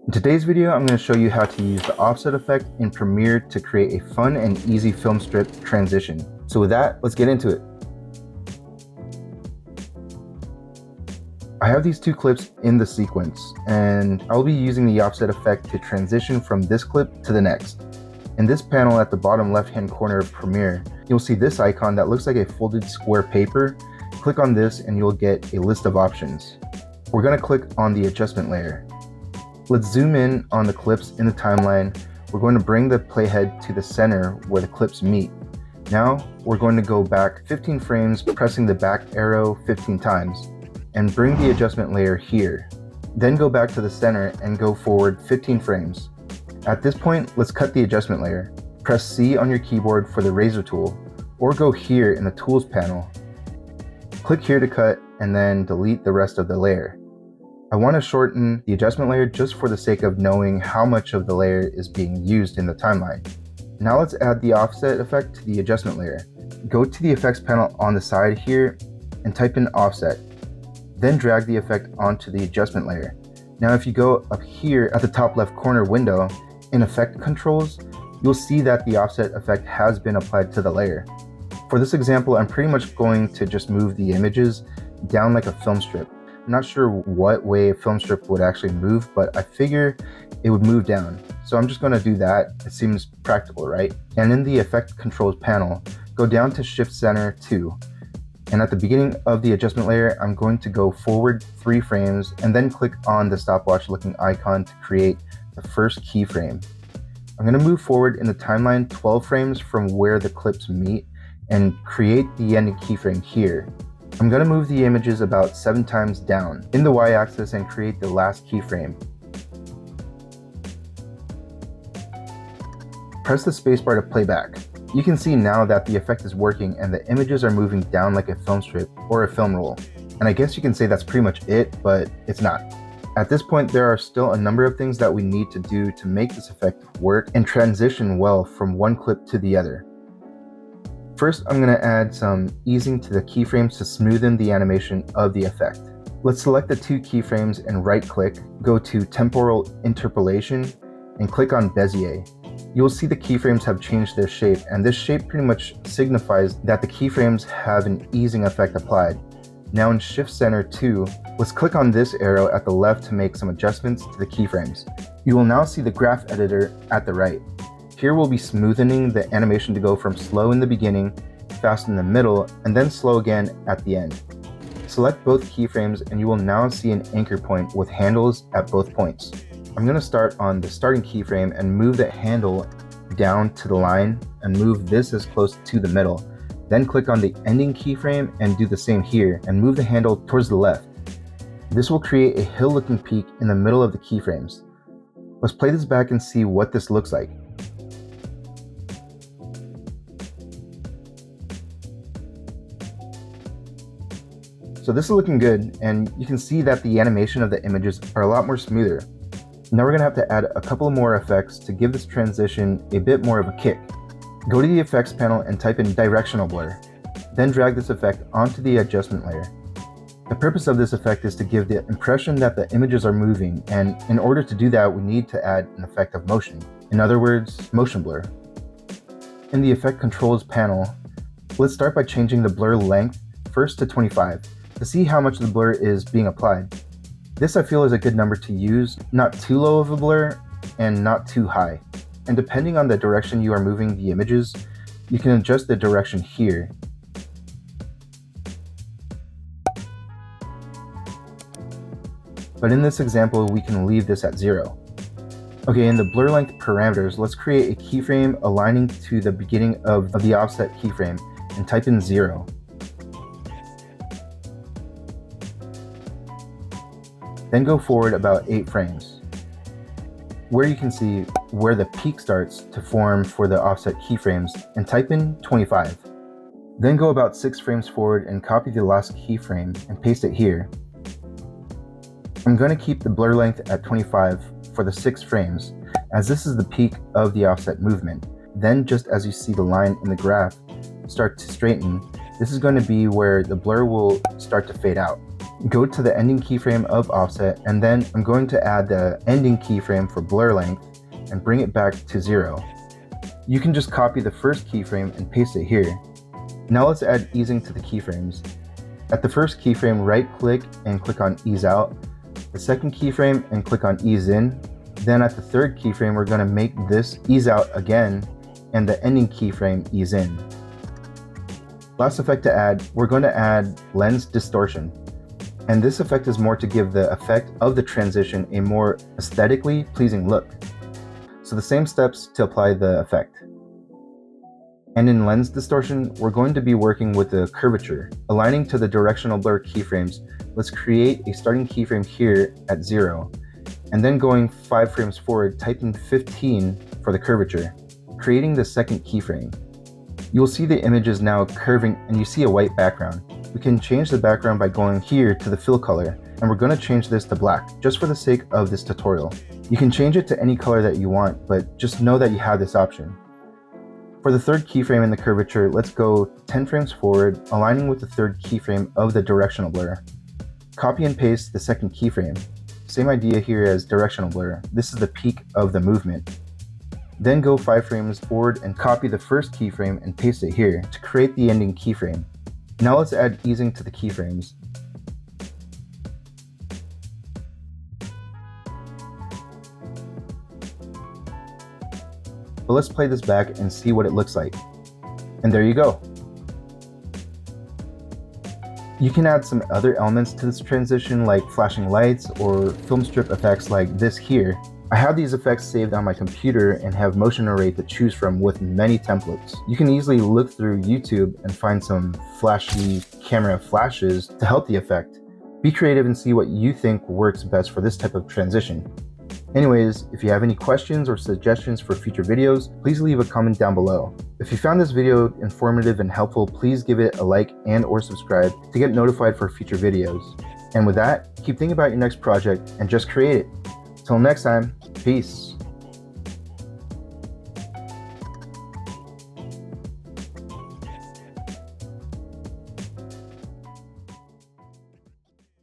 In today's video, I'm going to show you how to use the offset effect in Premiere to create a fun and easy film strip transition. So with that, let's get into it. I have these two clips in the sequence, and I'll be using the offset effect to transition from this clip to the next. In this panel at the bottom left-hand corner of Premiere, you'll see this icon that looks like a folded square paper. Click on this and you'll get a list of options. We're going to click on the adjustment layer. Let's zoom in on the clips in the timeline. We're going to bring the playhead to the center where the clips meet. Now we're going to go back 15 frames, pressing the back arrow 15 times, and bring the adjustment layer here. Then go back to the center and go forward 15 frames. At this point, let's cut the adjustment layer. Press C on your keyboard for the razor tool, or go here in the Tools panel. Click here to cut, and then delete the rest of the layer. I want to shorten the adjustment layer just for the sake of knowing how much of the layer is being used in the timeline. Now let's add the offset effect to the adjustment layer. Go to the effects panel on the side here and type in offset. Then drag the effect onto the adjustment layer. Now if you go up here at the top left corner window, in effect controls, you'll see that the offset effect has been applied to the layer. For this example, I'm pretty much going to just move the images down like a film strip. I'm not sure what way a film strip would actually move, but I figure it would move down. So I'm just going to do that. It seems practical, right? And in the effect controls panel, go down to Shift Center 2. And at the beginning of the adjustment layer, I'm going to go forward 3 frames and then click on the stopwatch looking icon to create the first keyframe. I'm going to move forward in the timeline 12 frames from where the clips meet and create the ending keyframe here. I'm going to move the images about 7 times down in the y-axis and create the last keyframe. Press the spacebar to play back. You can see now that the effect is working and the images are moving down like a film strip or a film roll. And I guess you can say that's pretty much it, but it's not. At this point, there are still a number of things that we need to do to make this effect work and transition well from one clip to the other. First, I'm going to add some easing to the keyframes to smoothen the animation of the effect. Let's select the 2 keyframes and right-click, go to Temporal Interpolation, and click on Bezier. You'll see the keyframes have changed their shape, and this shape pretty much signifies that the keyframes have an easing effect applied. Now in Shift Center 2, let's click on this arrow at the left to make some adjustments to the keyframes. You will now see the graph editor at the right. Here we'll be smoothing the animation to go from slow in the beginning, fast in the middle, and then slow again at the end. Select both keyframes and you will now see an anchor point with handles at both points. I'm going to start on the starting keyframe and move the handle down to the line and move this as close to the middle. Then click on the ending keyframe and do the same here and move the handle towards the left. This will create a hill-looking peak in the middle of the keyframes. Let's play this back and see what this looks like. So this is looking good, and you can see that the animation of the images are a lot more smoother. Now we're going to have to add a couple more effects to give this transition a bit more of a kick. Go to the effects panel and type in directional blur. Then drag this effect onto the adjustment layer. The purpose of this effect is to give the impression that the images are moving, and in order to do that, we need to add an effect of motion. In other words, motion blur. In the effect controls panel, let's start by changing the blur length first to 25 to see how much the blur is being applied. This I feel is a good number to use, not too low of a blur and not too high. And depending on the direction you are moving the images, you can adjust the direction here. But in this example, we can leave this at 0. Okay, in the blur length parameters, let's create a keyframe aligning to the beginning of the offset keyframe and type in 0. Then go forward about 8 frames, where you can see where the peak starts to form for the offset keyframes, and type in 25. Then go about 6 frames forward and copy the last keyframe and paste it here. I'm going to keep the blur length at 25 for the 6 frames, as this is the peak of the offset movement. Then just as you see the line in the graph start to straighten, this is going to be where the blur will start to fade out. Go to the ending keyframe of offset, and then I'm going to add the ending keyframe for blur length and bring it back to 0. You can just copy the first keyframe and paste it here. Now let's add easing to the keyframes. At the first keyframe, right-click and click on Ease Out. The second keyframe and click on Ease In. Then at the third keyframe, we're going to make this ease out again, and the ending keyframe ease in. Last effect to add, we're going to add lens distortion. And this effect is more to give the effect of the transition a more aesthetically pleasing look. So the same steps to apply the effect. And in lens distortion, we're going to be working with the curvature. Aligning to the directional blur keyframes, let's create a starting keyframe here at 0, and then going 5 frames forward, typing 15 for the curvature, creating the second keyframe. You will see the image is now curving and you see a white background. We can change the background by going here to the fill color, and we're going to change this to black, just for the sake of this tutorial. You can change it to any color that you want, but just know that you have this option. For the third keyframe in the curvature, let's go 10 frames forward, aligning with the third keyframe of the directional blur. Copy and paste the second keyframe. Same idea here as directional blur. This is the peak of the movement. Then go 5 frames forward and copy the first keyframe and paste it here to create the ending keyframe. Now let's add easing to the keyframes. But let's play this back and see what it looks like. And there you go. You can add some other elements to this transition like flashing lights or film strip effects like this here. I have these effects saved on my computer and have motion array to choose from with many templates. You can easily look through YouTube and find some flashy camera flashes to help the effect. Be creative and see what you think works best for this type of transition. Anyways, if you have any questions or suggestions for future videos, please leave a comment down below. If you found this video informative and helpful, please give it a like and/or subscribe to get notified for future videos. And with that, keep thinking about your next project and just create it. Till next time, peace.